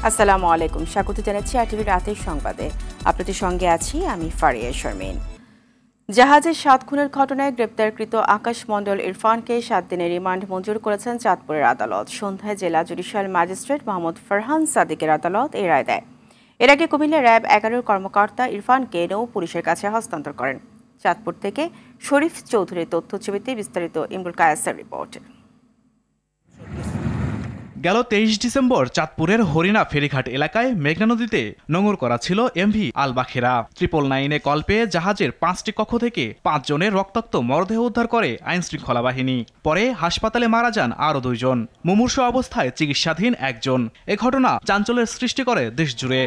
আসসালামু আলাইকুম, স্বাগত জানাচ্ছি আরটিভি রাতের সংবাদে। আপনাদের সঙ্গে আছি আমি ফারিয়া শারমিন। জাহাজের 7 খুনের ঘটনায় গ্রেপ্তারকৃত আকাশ মণ্ডল ইরফানকে 7 দিনের রিমান্ড মঞ্জুর করেছেন চাঁদপুরের আদালত। সন্ধ্যায় জেলা জুডিশিয়াল ম্যাজিস্ট্রেট মোহাম্মদ ফারহান সাদিকের আদালত এই রায় দেয়। এর আগে কুমিল্লা র্যাব 11 কর্মকর্তা ইরফানকে নৌ পুলিশের কাছে হস্তান্তর করেন। চাঁদপুর থেকে শরীফ চৌধুরীর তথ্যছবিতে বিস্তারিত ইমরুল কায়েসের রিপোর্ট। গেল 23 ডিসেম্বর চাঁদপুরের হরিণা ফেরিঘাট এলাকায় মেঘনা নদীতে নোঙর করা ছিল এমভি আল বাখেরা। 999-এ কল পেয়ে জাহাজের 5টি কক্ষ থেকে 5 জনের রক্তাক্ত মরদেহ উদ্ধার করে আইনশৃঙ্খলা বাহিনী। পরে হাসপাতালে মারা যান আরও 2 জন, মুমূর্ষু অবস্থায় চিকিৎসাধীন 1 জন। এ ঘটনা চাঞ্চল্যের সৃষ্টি করে দেশজুড়ে।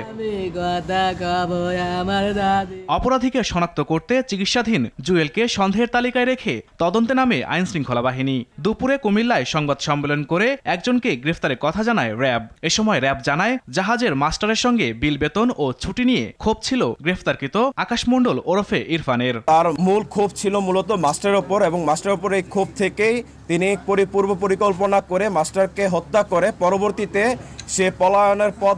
অপরাধীকে শনাক্ত করতে চিকিৎসাধীন জুয়েলকে সন্দেহের তালিকায় রেখে তদন্তে নামে আইনশৃঙ্খলা বাহিনী। দুপুরে কুমিল্লায় সংবাদ সম্মেলন করে একজনকে গ্রেফতারের কথা জানায় র্যাব। এ সময় র্যাব জানায় জাহাজের মাস্টারের সঙ্গে বিল বেতন ও ছুটি নিয়ে ক্ষোভ ছিল গ্রেফতারকৃত আকাশ মণ্ডল ওরফে ইরফানের। তার মূল ক্ষোভ ছিল মূলত মাস্টারের ওপর, এবং মাস্টারের ওপর এই ক্ষোভ থেকেই তিনি পূর্ব পরিকল্পনা করে মাস্টারকে হত্যা করে পরবর্তীতে সে পলায়নের পথ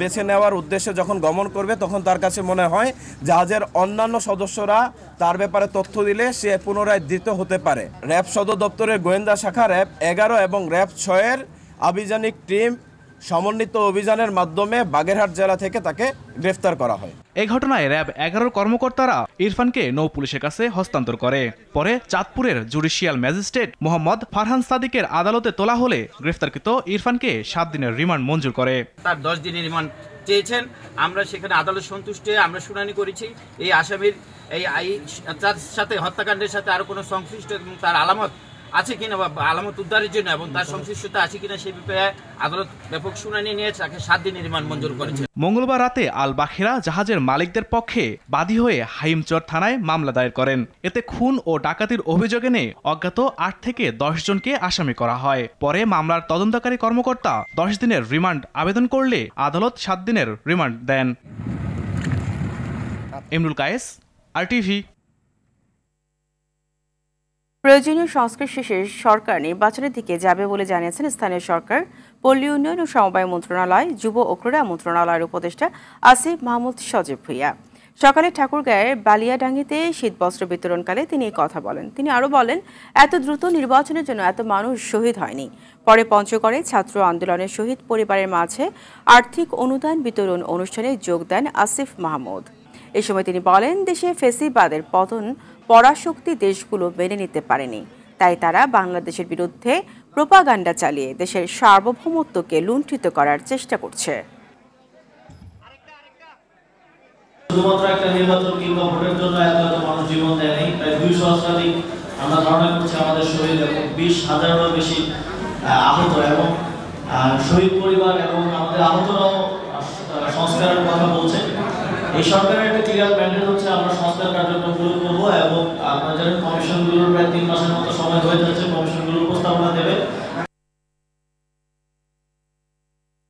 বেছে নেওয়ার উদ্দেশ্যে যখন গমন করবে তখন তার কাছে মনে হয় জাহাজের অন্যান্য সদস্যরা তার ব্যাপারে তথ্য দিলে সে পুনরায় ধৃত হতে পারে। র্যাব সদর দপ্তরের গোয়েন্দা শাখা র্যাব 11 এবং র্যাব 6-এর আভিযানিক টিম সমন্বিত অভিযানের মাধ্যমে বাগেরহাট জেলা থেকে তাকে গ্রেফতার করা হয়। এই ঘটনায় র্যাব 11 কর্মকর্তারা ইরফানকে নৌ পুলিশের কাছে হস্তান্তর করে। পরে চাঁদপুরের জুডিশিয়াল ম্যাজিস্ট্রেট মোহাম্মদ ফারহান সাদিকের আদালতে তোলা হলে গ্রেফতারকৃত ইরফানকে 7 দিনের রিমান্ড মঞ্জুর করে। তার 10 দিনের রিমান্ড চেয়েছেন, আমরা সেখানে আদালত সন্তুষ্ট হয়ে আমরা শুনানি করেছি। এই আসামির তার সাথে হত্যাকাণ্ডের সাথে আরো কোনো সংশ্লিষ্ট এবং তার আলামত আছে কিনা বা আলামত উদ্ধারের জন্য এবং তার সংশ্লিষ্টতা আছে কিনা সেই ব্যাপারে আদালত ব্যাপক শুনানি নিয়ে তাকে 7 দিনের রিমান্ড মঞ্জুর করেছে। মঙ্গলবার রাতে আল বাখেরা জাহাজের মালিকদের পক্ষে বাদী হয়ে হাইমচর থানায় মামলা দায়ের করেন। এতে খুন ও ডাকাতির অভিযোগ এনে অজ্ঞাত 8 থেকে 10 জনকে আসামি করা হয়। পরে মামলার তদন্তকারী কর্মকর্তা 10 দিনের রিমান্ড আবেদন করলে আদালত 7 দিনের রিমান্ড দেন। ইমরুল কায়েস, আরটিভি। প্রয়োজনীয় সংস্কার শেষে সরকার নির্বাচনের দিকে যাবে বলে জানিয়েছেন স্থানীয় সরকার, পল্লী উন্নয়ন ও সমবায় মন্ত্রণালয়, যুব ও ক্রীড়া মন্ত্রণালয়ের উপদেষ্টা আসিফ মাহমুদ সজীব ভুইয়া। সকালে ঠাকুরগাঁয়ের বালিয়াডাঙ্গিতে শীতবস্ত্র বিতরণকালে তিনি এই কথা বলেন। তিনি আরও বলেন, এত দ্রুত নির্বাচনের জন্য এত মানুষ শহীদ হয়নি। পরে পঞ্চগড়ে ছাত্র আন্দোলনের শহীদ পরিবারের মাঝে আর্থিক অনুদান বিতরণ অনুষ্ঠানে যোগ দেন আসিফ মাহমুদ। এ সময় তিনি বলেন, দেশে ফ্যাসিবাদের পতন পরাশক্তি দেশগুলো মেনে নিতে পারেনি, তাই তারা বাংলাদেশের বিরুদ্ধে প্রোপাগান্ডা চালিয়ে দেশের সার্বভৌমত্বকে লুণ্ঠিত করার চেষ্টা করছে। শুধুমাত্র একটা নির্বাচন কিংবা ভোটের জন্য এত মানুষ জীবন দেয়নি, প্রায় 200 শতাধিক আমরা ধারণা করছি আমাদের শহীদ এবং 20,000-এরও বেশি আহত, এবং শহীদ পরিবার এবং আমাদের আহতরাও সংস্কারের কথা বলছে। এই সরকারের একটা ক্লিয়ার ম্যান্ডেট হচ্ছে আমরা সংস্কার কার্যক্রমগুলো করবো, এবং আপনারা জানেন কমিশনগুলোর প্রায় 3 মাসের মতো সময় হয়ে যাচ্ছে, কমিশনগুলোর উপস্থাপনা দেবে।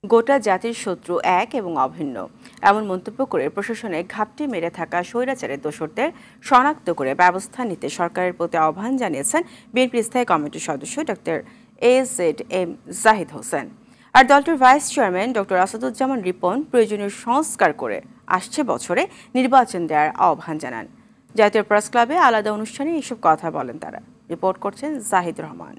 গোটা জাতির শত্রু এক এবং অভিন্ন, এমন মন্তব্য করে প্রশাসনে ঘাপটি মেরে থাকা স্বৈরাচারের দোসরদের শনাক্ত করে ব্যবস্থা নিতে সরকারের প্রতি আহ্বান জানিয়েছেন বিএনপির স্থায়ী কমিটির সদস্য ডক্টর AZM জাহিদ হোসেন। আর দলটির vice chairman doctor Asaduzzaman Ripon প্রয়োজনীয় সংস্কার করে আসছে বছরে নির্বাচন দেওয়ার আহ্বান জানান। জাতীয় প্রেস ক্লাবে আলাদা অনুষ্ঠানে এসব কথা বলেন তারা। রিপোর্ট করছেন জাহিদ রহমান।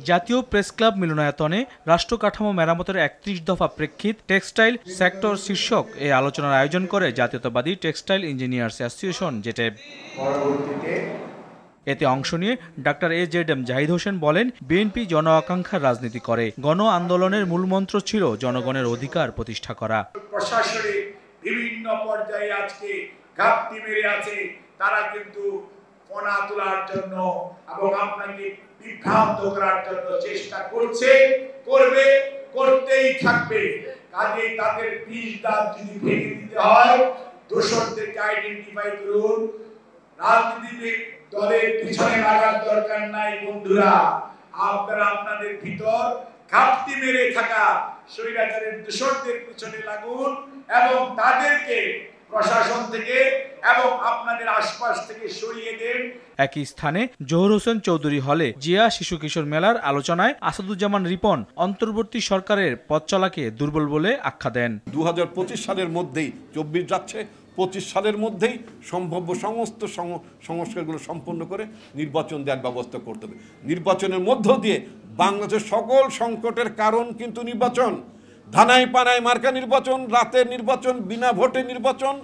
জাতীয় প্রেস ক্লাব মিলনায়তনে রাষ্ট্র কাঠামো মেরামতের 31 দফা প্রেক্ষিত টেক্সটাইল সেক্টর শীর্ষক এই আলোচনার আয়োজন করে জাতীয়তাবাদী টেক্সটাইল ইঞ্জিনিয়ার্স অ্যাসোসিয়েশন জেটেব। এতে অংশ নিয়ে ডাক্তার AZM জাহিদ হোসেন বলেন, বিএনপি জন আকাঙ্ক্ষার রাজনীতি করে। গণ আন্দোলনের মূলমন্ত্র ছিল জনগণের অধিকার প্রতিষ্ঠা করা। প্রশাসনে বিভিন্ন পর্যায়ে আজকে ঘাপটি মেরে আছে, তারা কিন্তু ফনা তোলার জন্য এবং আপনাকে বিভ্রান্ত করার জন্য চেষ্টা করছে, করবে, করতেই থাকবে। কাজেই তাদের বিষ দাঁত যদি ভেঙে দিতে হয়, দোষরদেরকে আইডেন্টিফাই করুন। রাজনীতিতে দলের পিছনে লাগার দরকার নাই বন্ধুরা, আপনারা আপনাদের ভিতর ঘাপটি মেরে থাকা স্বৈরাচারের দোষরদের পিছনে লাগুন এবং তাদেরকে প্রশাসন থেকে এবং আপনাদের আশপাশ থেকে সরিয়ে দেন। একই স্থানে জহুর হোসেন চৌধুরী হলে জিয়া শিশু কিশোর মেলার আলোচনায় আসাদুজ্জামান রিপন অন্তর্বর্তী সরকারের পথ চলাকে দুর্বল বলে আখ্যা দেন। 2025 সালের মধ্যেই 24 যাচ্ছে, 25 সালের মধ্যেই সম্ভাব্য সমস্ত সংস্কারগুলো সম্পন্ন করে নির্বাচন দেওয়ার ব্যবস্থা করতে হবে। নির্বাচনের মধ্য দিয়ে বাংলাদেশের সকল সংকটের কারণ কিন্তু নির্বাচন, ধানাই পানাই মার্কা নির্বাচন, রাতের নির্বাচন, বিনা ভোটে নির্বাচন,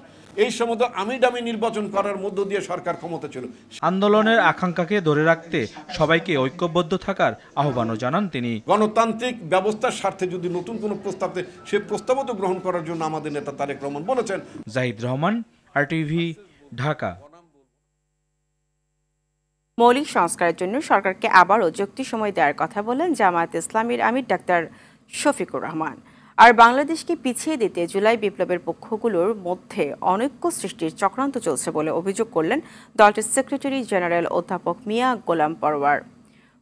এই সমস্ত আমিডামি নির্বাচন করার মধ্য দিয়ে সরকার ক্ষমতা ছিল। আন্দোলনের আকাঙ্ক্ষাকে ধরে রাখতে সবাইকে ঐক্যবদ্ধ থাকার আহ্বানও জানান তিনি। গণতান্ত্রিক ব্যবস্থার স্বার্থে যদি নতুন কোনো প্রস্তাব দেয়, সে প্রস্তাবও তো গ্রহণ করার জন্য আমাদের নেতা তারেক রহমান বলেছেন। জাহিদ রহমান, RTV, ঢাকা। মৌলিক সংস্কারের জন্য সরকারকে আবারও যুক্তি সময় দেওয়ার কথা বলেন জামায়াত ইসলামীর আমির ডাক্তার শফিকুর রহমান। আর বাংলাদেশকে পিছিয়ে দিতে জুলাই বিপ্লবের পক্ষগুলোর মধ্যে অনৈক্য সৃষ্টির চক্রান্ত চলছে বলে অভিযোগ করলেন দলটির সেক্রেটারি জেনারেল অধ্যাপক Mia Golam Parwar.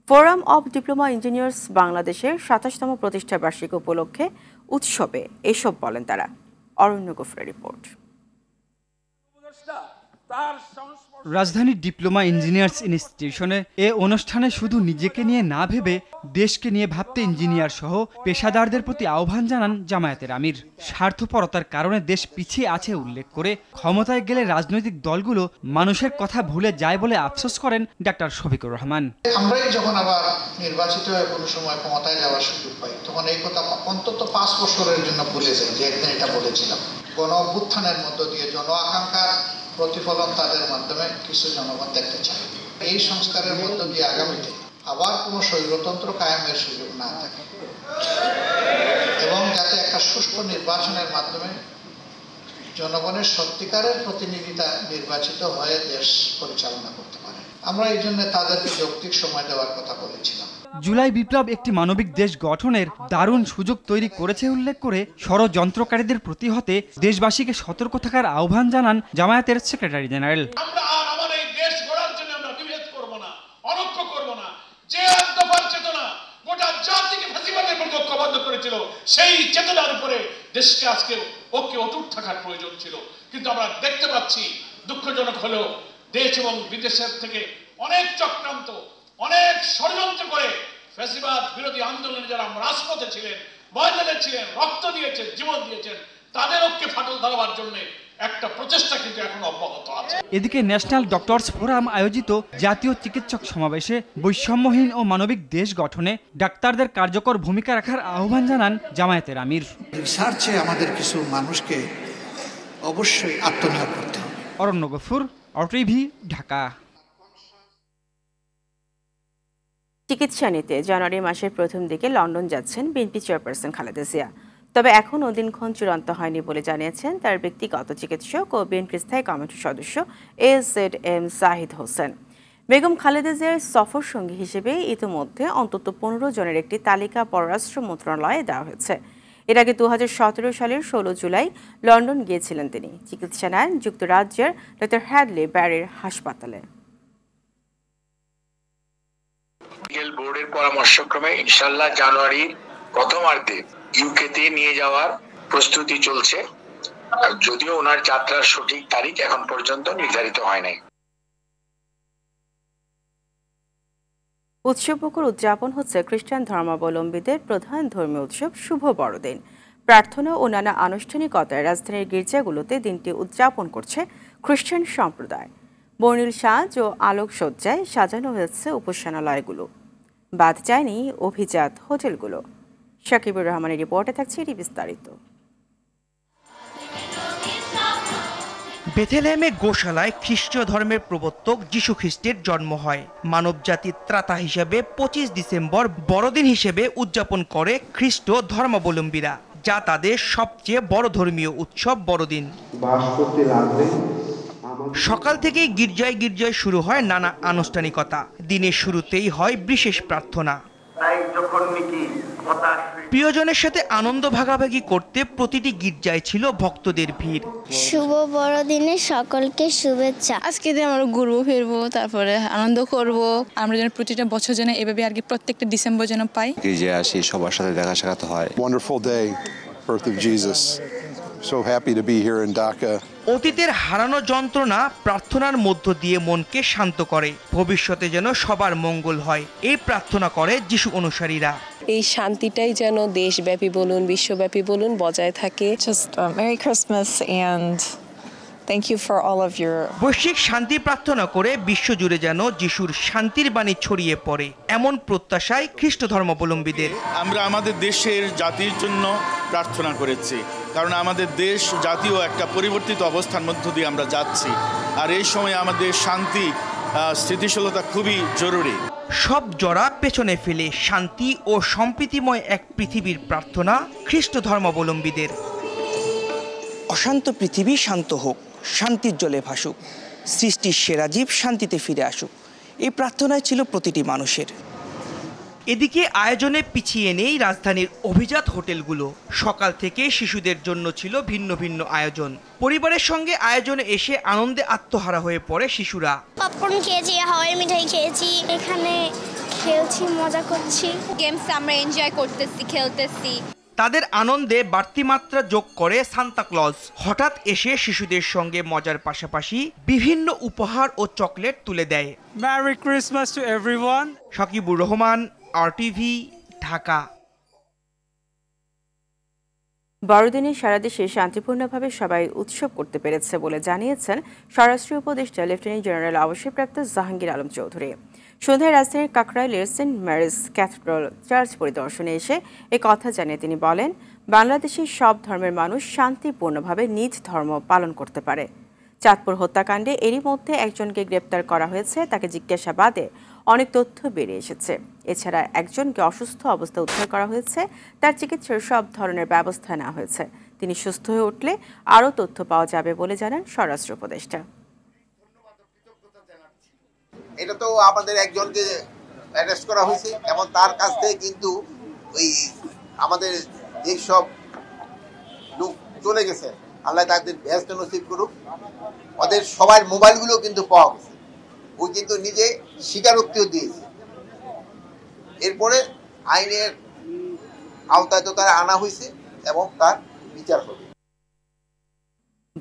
Forum of diploma engineers বাংলাদেশের ২৭তম প্রতিষ্ঠা বার্ষিকী উপলক্ষে উৎসবে এসব বলেন তারা। অরণ্য গফুরের রিপোর্ট। রাজধানীর ডিপ্লোমা ইঞ্জিনিয়ার্স ইনস্টিটিউশনে এ অনুষ্ঠানে শুধু নিজেকে নিয়ে না ভেবে দেশকে নিয়ে ভাবতে ইঞ্জিনিয়ার সহ পেশাদারদের প্রতি আহ্বান জানান জামায়াতের আমির। স্বার্থপরতার কারণে দেশ পিছিয়ে আছে উল্লেখ করে ক্ষমতায় গেলে রাজনৈতিক দলগুলো মানুষের কথা ভুলে যায় বলে আফসোস করেন ডাক্তার শফিকুর রহমান। আমরাই যখন আবার নির্বাচিত হয়ে কোনো সময় ক্ষমতায় যাওয়ার সুযোগ পাই, তখন এই কথা অন্তত 5 বছরের জন্য ভুলে যাই যে একদিন এটা বলেছিলাম। গণ অভ্যুত্থানের মধ্য দিয়ে জন আকাঙ্ক্ষার প্রতিফলন তাদের মাধ্যমে কিছু জনগণ দেখতে চায়। এই সংস্কারের মধ্য দিয়ে আগামীতে আবার কোনো স্বৈরতন্ত্র কায়েমের সুযোগ না থাকে এবং যাতে একটা সুষ্ঠু নির্বাচনের মাধ্যমে জনগণের সত্যিকারের প্রতিনিধিতা নির্বাচিত হয়ে দেশ পরিচালনা করতে পারে। আমরা এই জন্য তাদেরকে যৌক্তিক সময় দেওয়ার কথা বলেছিলাম। জুলাই বিপ্লব একটি মানবিক দেশ গঠনের দারুণ সুযোগ তৈরি করেছে উল্লেখ করে ষড়যন্ত্রকারীদের প্রতিহতে দেশবাসীকে সতর্ক থাকার আহ্বান জানান জামায়াতের সেক্রেটারি জেনারেল। আমরা আর আমাদের এই দেশ গড়ার জন্য আমরা বিভেদ করব না, অনৈক্য করব না। যে দফার চেতনা গোটা জাতিকে ফ্যাসিবাদের প্রতি ঐক্যবদ্ধ করেছিল, সেই চেতনার উপরে দেশকে আজকে ঐক্যে অটুট থাকার প্রয়োজন ছিল। কিন্তু আমরা দেখতে পাচ্ছি, দুঃখজনক হলেও দেশ এবং বিদেশের থেকে অনেক চক্রান্ত, অনেক ষড়যন্ত্র করে ফ্যাসিবাদ বিরোধী আন্দোলনে যারা রাজপথে ছিলেন, ময়দানে ছিলেন, রক্ত দিয়েছেন, জীবন দিয়েছেন, তাদের ঐক্যে ফাটল ধরাবার জন্য একটা প্রচেষ্টা কিন্তু এখন অব্যাহত আছে। এদিকে ন্যাশনাল ডক্টরস ফোরাম আয়োজিত জাতীয় চিকিৎসক সমাবেশে বৈষম্যহীন ও মানবিক দেশ গঠনে ডাক্তারদের কার্যকর ভূমিকা রাখার আহ্বান জানান জামায়াতের আমির। রিসার্চে আমাদের কিছু মানুষকে অবশ্যই আত্মনিয়োগ করতে হবে। অরণ্য গফুর, RTV, ঢাকা। চিকিৎসা নিতে জানুয়ারি মাসের প্রথম দিকে লন্ডন যাচ্ছেন বিএনপি চেয়ারপারসন খালেদা জিয়া। তবে এখনও দিনক্ষণ চূড়ান্ত হয়নি বলে জানিয়েছেন তার ব্যক্তিগত চিকিৎসক ও বিএনপির স্থায়ী কমিটির সদস্য AZM জাহিদ হোসেন। বেগম খালেদা জিয়ার সফর সঙ্গী হিসেবে ইতিমধ্যে অন্তত 15 জনের একটি তালিকা পররাষ্ট্র মন্ত্রণালয়ে দেওয়া হয়েছে। এর আগে 2017 সালের 16 জুলাই লন্ডন গিয়েছিলেন তিনি। চিকিৎসা নেন যুক্তরাজ্যের ডক্টর হ্যাডলি ব্যারির হাসপাতালে। বোর্ডের পরামর্শক্রমে ইনশাআল্লাহ জানুয়ারি প্রথমার্ধে ইউকেতে নিয়ে যাওয়ার প্রস্তুতি চলছে, যদিও ওনার যাত্রার সঠিক তারিখ এখন পর্যন্ত নির্ধারিত হয় নাই। উৎসবমুখর উদযাপন হচ্ছে খ্রিস্টান ধর্মাবলম্বীদের প্রধান ধর্মীয় উৎসব শুভ বড়দিন। প্রার্থনা ও নানা আনুষ্ঠানিকতায় রাজধানীর গির্জাগুলোতে দিনটি উদযাপন করছে খ্রিস্টান সম্প্রদায়। বর্ণিল সাজ ও আলোকসজ্জায় সাজানো হয়েছে উপাসনালয়গুলো। বাদ যায়নি অভিজাত হোটেলগুলো। শাকিবুর রহমানের রিপোর্টে থাকছে এটি বিস্তারিত। বেথেলেহেমে গোশালায় খ্রিস্টীয় ধর্মের প্রবর্তক যীশু খ্রিস্টের জন্ম হয়। মানব জাতির ত্রাতা হিসেবে 25 ডিসেম্বর বড়দিন হিসেবে উদযাপন করে খ্রিস্ট ধর্মাবলম্বীরা, যা তাদের সবচেয়ে বড় ধর্মীয় উৎসব বড়দিন। সকাল থেকেই গির্জায় গির্জায় শুরু হয় নানা আনুষ্ঠানিকতা। দিনের শুরুতেই হয় বিশেষ প্রার্থনা। প্রিয়জনের সাথে আনন্দ ভাগাভাগি করতে প্রতিটি গির্জায় ছিল ভক্তদের ভিড়। শুভ বড়দিনে সকলকে শুভেচ্ছা। আজকে আমরা ঘুরবো ফিরবো, তারপরে আনন্দ করব। আমরা যেন প্রতিটা বছর যেন এভাবে আর কি প্রত্যেকটা ডিসেম্বর যেন পাই। গির্জায় আসি, সবার সাথে দেখা সাক্ষাৎ হয়। Wonderful day, birth of Jesus. so happy to be here in Dhaka. অতীতের হারানো যন্ত্রণা প্রার্থনার মধ্য দিয়ে মনকে শান্ত করে, ভবিষ্যতে যেন সবার মঙ্গল হয় এই প্রার্থনা করে যিশু অনুসারীরা। এই শান্তিটাই যেন দেশব্যাপী বলুন বিশ্বব্যাপী বলুন বজায় থাকে। Just Merry Christmas and thank you for all of your বৈশ্বিক শান্তি প্রার্থনা করে বিশ্বজুড়ে যেন যিশুর শান্তির বাণী ছড়িয়ে পড়ে এমন প্রত্যাশায় খ্রিস্ট ধর্মাবলম্বীদের। আমরা আমাদের দেশের জাতির জন্য প্রার্থনা করেছি, কারণ আমাদের দেশ জাতীয় একটা পরিবর্তিত অবস্থার মধ্য দিয়ে আমরা যাচ্ছি, আর এই সময় আমাদের শান্তি স্থিতিশীলতা খুবই জরুরি। সব জড়া পেছনে ফেলে শান্তি ও সম্প্রীতিময় এক পৃথিবীর প্রার্থনা খ্রিস্ট ধর্মাবলম্বীদের। অশান্ত পৃথিবী শান্ত হোক, শান্তির জলে ভাসুক, সৃষ্টির সেরা জীব শান্তিতে ফিরে আসুক, এই প্রার্থনায় ছিল প্রতিটি মানুষের। এদিকে আয়োজনে পিছিয়ে নেই রাজধানীর অভিজাত হোটেলগুলো। সকাল থেকে শিশুদের জন্য ছিল ভিন্ন ভিন্ন আয়োজন। পরিবারের সঙ্গে আয়োজনে এসে আনন্দে আত্মহারা হয়ে পড়ে শিশুরা। পপকর্ন খেয়েছি, হাওয়াই মিঠাই খেয়েছি, এখানে খেলছি, মজা করছি, গেমস আমরা এনজয় করতেছি, খেলতেছি। তাদের আনন্দে বাড়তি মাত্রা যোগ করে সান্তা ক্লজ। হঠাৎ এসে শিশুদের সঙ্গে মজার পাশাপাশি বিভিন্ন উপহার ও চকলেট তুলে দেয়। Merry Christmas to everyone. Sakibur Rahman, RTV, Dhaka. বড়দিনে সারা দেশে শান্তিপূর্ণভাবে সবাই উৎসব করতে পেরেছে বলে জানিয়েছেন স্বরাষ্ট্র উপদেষ্টা লেফটেন্যান্ট জেনারেল অবসরপ্রাপ্ত জাহাঙ্গীর আলম চৌধুরী। সন্ধ্যায় রাজধানীর কাকরাইলের সেন্ট ম্যারিজ ক্যাথেড্রাল চার্চ পরিদর্শনে এসে এ কথা জানিয়ে তিনি বলেন, বাংলাদেশের সব ধর্মের মানুষ শান্তিপূর্ণভাবে নিজ ধর্ম পালন করতে পারে। চাঁদপুর হত্যাকাণ্ডে এরই মধ্যে একজনকে গ্রেপ্তার করা হয়েছে, তাকে জিজ্ঞাসাবাদে অনেক তথ্য বেরিয়ে এসেছে। এছাড়া একজনকে অসুস্থ অবস্থায় উদ্ধার করা হয়েছে, তার চিকিৎসার সব ধরনের ব্যবস্থা নেওয়া হয়েছে। তিনি সুস্থ হয়ে উঠলে আরও তথ্য পাওয়া যাবে বলে জানান স্বরাষ্ট্র উপদেষ্টা। এটা তো আমাদের একজনকে অ্যারেস্ট করা হয়েছে এবং তার কাছ থেকে কিন্তু ওই আমাদের যেসব লোক চলে গেছে, আল্লাহ তাদের বেহেশত নসিব করুক, ওদের সবার মোবাইলগুলো কিন্তু পাওয়া গেছে। ও কিন্তু নিজে স্বীকারোক্তিও দিয়েছে। এরপরে আইনের আওতায় তো তারা আনা হয়েছে এবং তার বিচার হবে।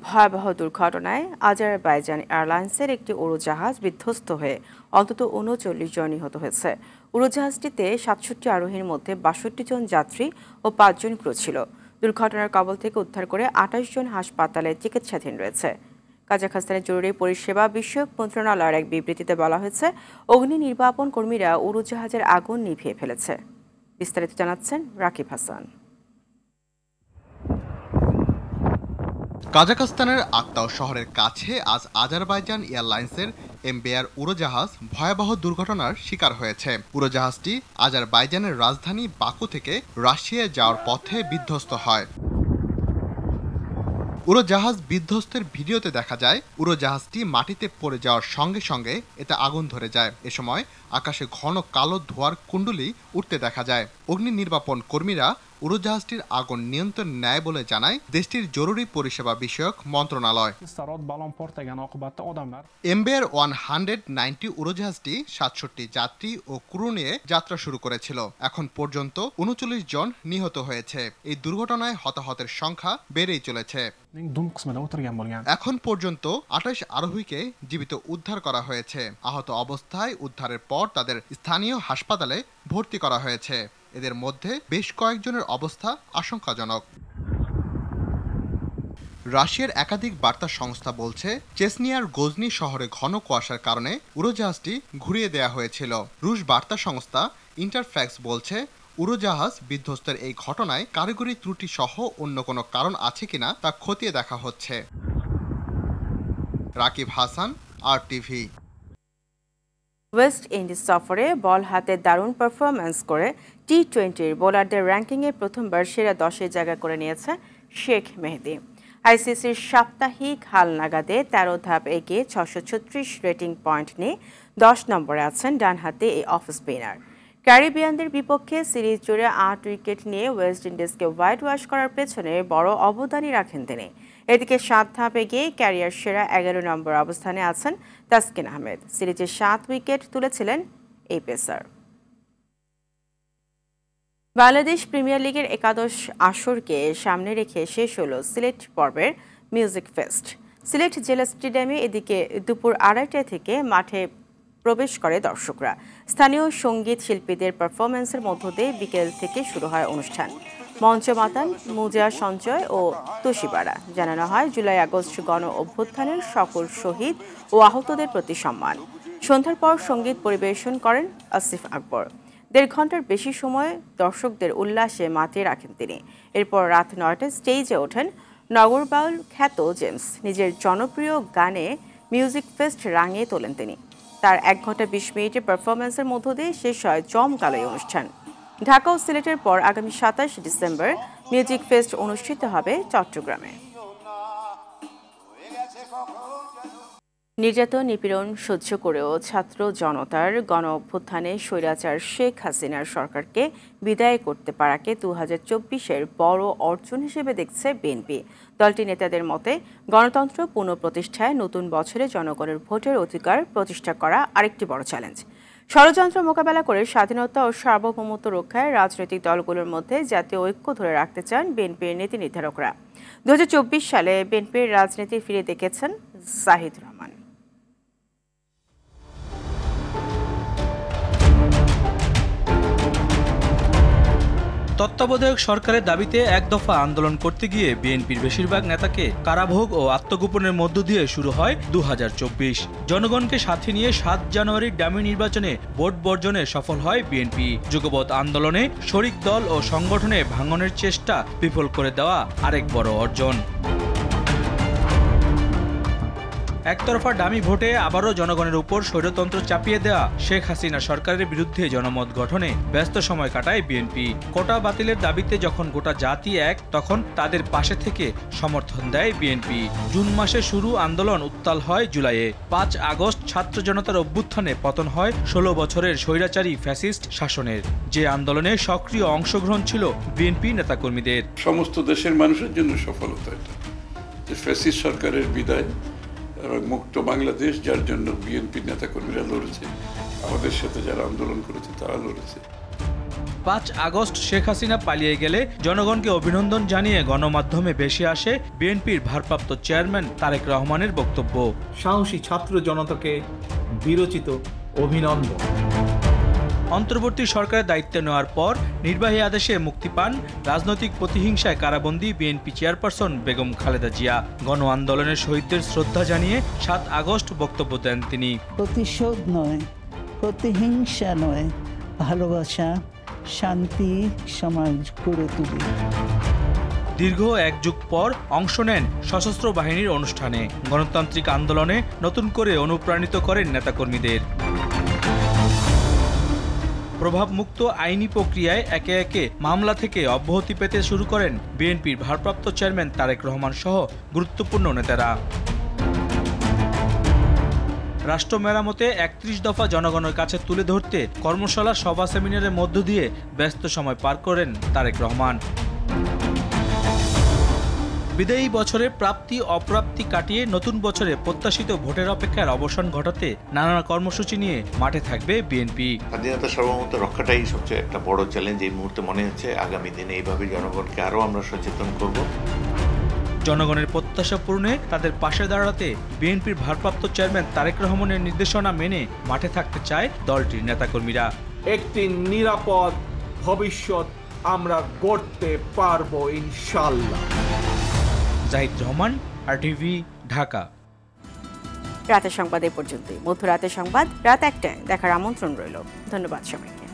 ভয়াবহ দুর্ঘটনায় আজারবাইজান এয়ারলাইন্সের একটি উড়োজাহাজ বিধ্বস্ত হয়ে অন্তত ৩৯ জন নিহত হয়েছে। উড়োজাহাজটিতে ৬৭ আরোহীর মধ্যে ৬২ জন যাত্রী ও ৫ জন ক্রু ছিল। দুর্ঘটনার কবল থেকে উদ্ধার করে ২৮ জন হাসপাতালে চিকিৎসাধীন রয়েছে। কাজাখস্তানের জরুরি পরিষেবা বিষয়ক মন্ত্রণালয়ের এক বিবৃতিতে বলা হয়েছে, অগ্নি নির্বাপন কর্মীরা উড়োজাহাজের আগুন নিভিয়ে ফেলেছে। বিস্তারিত জানাচ্ছেন রাকিব হাসান। কাজাখস্তানের আক্তাও শহরের কাছে আজ আজারবাইজান এয়ারলাইন্সের এমবিআর উড়োজাহাজ ভয়াবহ দুর্ঘটনার শিকার হয়েছে। উড়োজাহাজটি আজারবাইজানের রাজধানী বাকু থেকে রাশিয়ায় যাওয়ার পথে বিধ্বস্ত হয়। উড়োজাহাজ বিধ্বস্তের ভিডিওতে দেখা যায় উড়োজাহাজটি মাটিতে পড়ে যাওয়ার সঙ্গে সঙ্গে এতে আগুন ধরে যায়। এ সময় আকাশে ঘন কালো ধোঁয়ার কুণ্ডলী উঠতে দেখা যায়। অগ্নি নির্বাপন কর্মীরা উড়োজাহাজটির আগুন নিয়ন্ত্রণ নেয় বলে জানায় দেশটির জরুরি পরিষেবা বিষয়ক মন্ত্রণালয়। এমবিআর 190 উড়োজাহাজটি ৬৭ যাত্রী ও ক্রু নিয়ে যাত্রা শুরু করেছিল। এখন পর্যন্ত ৩৯ জন নিহত হয়েছে। এই দুর্ঘটনায় হতাহতের সংখ্যা বেড়েই চলেছে। এখন পর্যন্ত ২৮ আরোহীকে জীবিত উদ্ধার করা হয়েছে। আহত অবস্থায় উদ্ধারের পর তাদের স্থানীয় হাসপাতালে ভর্তি করা হয়েছে। এদের মধ্যে বেশ কয়েকজনের অবস্থা আশঙ্কাজনক। রাশিয়ার একাধিক বার্তা সংস্থা বলছে, চেচনিয়ার গজনি শহরে ঘন কুয়াশার কারণে উড়োজাহাজটি ঘুরিয়ে দেওয়া হয়েছিল। রুশ বার্তা সংস্থা ইন্টারফ্যাক্স বলছে, উড়োজাহাজ বিধ্বস্তের এই ঘটনায় কারিগরি ত্রুটি সহ অন্য কোনো কারণ আছে কিনা তা খতিয়ে দেখা হচ্ছে। Rakib Hasan, RTV। West Indies সফরে বল হাতে দারুণ পারফরম্যান্স করে টি-20 বোলারদের র্যাঙ্কিংয়ে প্রথমবার সেরা 10-এ জায়গা করে নিয়েছে শেখ মেহেদী। আইসিসির সাপ্তাহিক হালনাগাদে 13 ধাপ এগিয়ে 636 রেটিং পয়েন্ট নিয়ে 10 নম্বরে আছেন ডানহাতে এই অফ স্পিনার। ক্যারিবিয়ানদের বিপক্ষে সিরিজ জুড়ে 8 উইকেট নিয়ে ওয়েস্ট ইন্ডিজকে হোয়াইট ওয়াশ করার পেছনে বড় অবদানই রাখেন তিনি। এদিকে 7 ধাপ এগিয়ে ক্যারিয়ার সেরা 11 নম্বর অবস্থানে আছেন তাসকিন আহমেদ। সিরিজে 7 উইকেট তুলেছিলেন এই পেসার। বাংলাদেশ প্রিমিয়ার লিগের একাদশ আসরকে সামনে রেখে শেষ হলো সিলেট পর্বের মিউজিক ফেস্ট। সিলেট জেলা স্টেডিয়ামে এদিকে দুপুর 2:30 থেকে মাঠে প্রবেশ করে দর্শকরা। স্থানীয় সঙ্গীত শিল্পীদের পারফরমেন্সের মধ্য দিয়ে বিকেল থেকে শুরু হয় অনুষ্ঠান। মঞ্চ মাতান মুজা সঞ্চয় ও তুষিবাড়া। জানানো হয় জুলাই আগস্ট গণ অভ্যুত্থানের সকল শহীদ ও আহতদের প্রতি সম্মান। সন্ধ্যার পর সঙ্গীত পরিবেশন করেন আসিফ আকবর। 1.5 ঘন্টার বেশি সময় দর্শকদের উল্লাসে মাতিয়ে রাখেন তিনি। এরপর রাত 9টায় স্টেজে ওঠেন নগরবাউল খ্যাত জেমস। নিজের জনপ্রিয় গানে মিউজিক ফেস্ট রাঙিয়ে তোলেন তিনি। তার 1 ঘন্টা 20 মিনিটের পারফরমেন্সের মধ্য দিয়ে শেষ হয় জমকালো এই অনুষ্ঠান। ঢাকা ও সিলেটের পর আগামী 27 ডিসেম্বর মিউজিক ফেস্ট অনুষ্ঠিত হবে চট্টগ্রামে। নির্যাতন নিপীড়ন সহ্য করেও ছাত্র জনতার গণ অভ্যুত্থানে স্বৈরাচার শেখ হাসিনার সরকারকে বিদায় করতে পারাকে 2024-এর বড় অর্জন হিসেবে দেখছে বিএনপি। দলটির নেতাদের মতে গণতন্ত্র পুনঃপ্রতিষ্ঠায় নতুন বছরে জনগণের ভোটের অধিকার প্রতিষ্ঠা করা আরেকটি বড় চ্যালেঞ্জ। ষড়যন্ত্র মোকাবেলা করে স্বাধীনতা ও সার্বভৌমত্ব রক্ষায় রাজনৈতিক দলগুলোর মধ্যে জাতীয় ঐক্য ধরে রাখতে চান বিএনপির নীতি নির্ধারকরা। 2024 সালে বিএনপির রাজনীতি ফিরে দেখেছেন জাহিদ রহমান। তত্ত্বাবধায়ক সরকারের দাবিতে এক দফা আন্দোলন করতে গিয়ে বিএনপির বেশিরভাগ নেতাকে কারাভোগ ও আত্মগোপনের মধ্য দিয়ে শুরু হয় 2024। জনগণকে সাথে নিয়ে 7 জানুয়ারির ডামি নির্বাচনে ভোট বর্জনে সফল হয় বিএনপি। যুগপৎ আন্দোলনে শরিক দল ও সংগঠনে ভাঙনের চেষ্টা বিফল করে দেওয়া আরেক বড় অর্জন। একতরফা ডামি ভোটে আবারও জনগণের উপর স্বৈরতন্ত্র চাপিয়ে দেওয়া শেখ হাসিনা সরকারের বিরুদ্ধে জনমত গঠনে ব্যস্ত সময় কাটায় বিএনপি। কোটা বাতিলের দাবিতে যখন গোটা জাতি এক, তখন তাদের পাশে থেকে সমর্থন দেয় বিএনপি। জুন মাসে শুরু আন্দোলন উত্তাল হয় জুলাইয়ে। 5 আগস্ট ছাত্র জনতার অভ্যুত্থানে পতন হয় 16 বছরের স্বৈরাচারী ফ্যাসিস্ট শাসনের। যে আন্দোলনে সক্রিয় অংশগ্রহণ ছিল বিএনপি নেতাকর্মীদের। সমস্ত দেশের মানুষের জন্য সফলতা এটা, যে ফ্যাসিস্ট সরকারের বিদায় এবং মুক্ত বাংলাদেশ, যার জন্য বিএনপি নেতাকর্মীরা লড়েছে, আমাদের সাথে যারা আন্দোলন করেছে তারা লড়েছে। 5 আগস্ট শেখ হাসিনা পালিয়ে গেলে জনগণকে অভিনন্দন জানিয়ে গণমাধ্যমে ভেসে আসে বিএনপির ভারপ্রাপ্ত চেয়ারম্যান তারেক রহমানের বক্তব্য। সাহসী ছাত্র জনতাকে বিরচিত অভিনন্দন। অন্তর্বর্তী সরকারের দায়িত্ব নেওয়ার পর নির্বাহী আদেশে মুক্তি পান রাজনৈতিক প্রতিহিংসায় কারাবন্দী বিএনপি চেয়ারপারসন বেগম খালেদা জিয়া। গণ আন্দোলনের শহীদদের শ্রদ্ধা জানিয়ে 7 আগস্ট বক্তব্য দেন তিনি। প্রতিশোধ নয়, প্রতিহিংসা নয়, ভালোবাসা, শান্তি সমাজ গড়ে তুলি। দীর্ঘ 1 যুগ পর অংশ নেন সশস্ত্র বাহিনীর অনুষ্ঠানে। গণতান্ত্রিক আন্দোলনে নতুন করে অনুপ্রাণিত করেন নেতাকর্মীদের। প্রভাবমুক্ত আইনি প্রক্রিয়ায় একে একে মামলা থেকে অব্যাহতি পেতে শুরু করেন বিএনপির ভারপ্রাপ্ত চেয়ারম্যান তারেক রহমান সহ গুরুত্বপূর্ণ নেতারা। রাষ্ট্র মেরামতে 31 দফা জনগণের কাছে তুলে ধরতে কর্মশালা, সভা, সেমিনারের মধ্য দিয়ে ব্যস্ত সময় পার করেন তারেক রহমান। বিদায়ী বছরে প্রাপ্তি অপ্রাপ্তি কাটিয়ে নতুন বছরে প্রত্যাশিত ভোটের অপেক্ষার অবসান ঘটাতে নানা কর্মসূচি নিয়ে মাঠে থাকবে বিএনপি। স্বাধীনতা সার্বভৌমত্ব রক্ষাটাই সবচেয়ে একটা বড় চ্যালেঞ্জ এই মুহূর্তে মনে হচ্ছে। আগামী দিনে এইভাবে জনগণকে আরও আমরা সচেতন করব। জনগণের প্রত্যাশা পূরণে তাদের পাশে দাঁড়াতে বিএনপির ভারপ্রাপ্ত চেয়ারম্যান তারেক রহমানের নির্দেশনা মেনে মাঠে থাকতে চায় দলটির নেতাকর্মীরা। একটি নিরাপদ ভবিষ্যৎ আমরা গড়তে পারবো ইনশাআল্লাহ। জাহিদ রহমান, RTV, ঢাকা। রাতের সংবাদ এ পর্যন্তই। মধ্যরাতের সংবাদ রাত 1টায় দেখার আমন্ত্রণ রইল। ধন্যবাদ সবাইকে।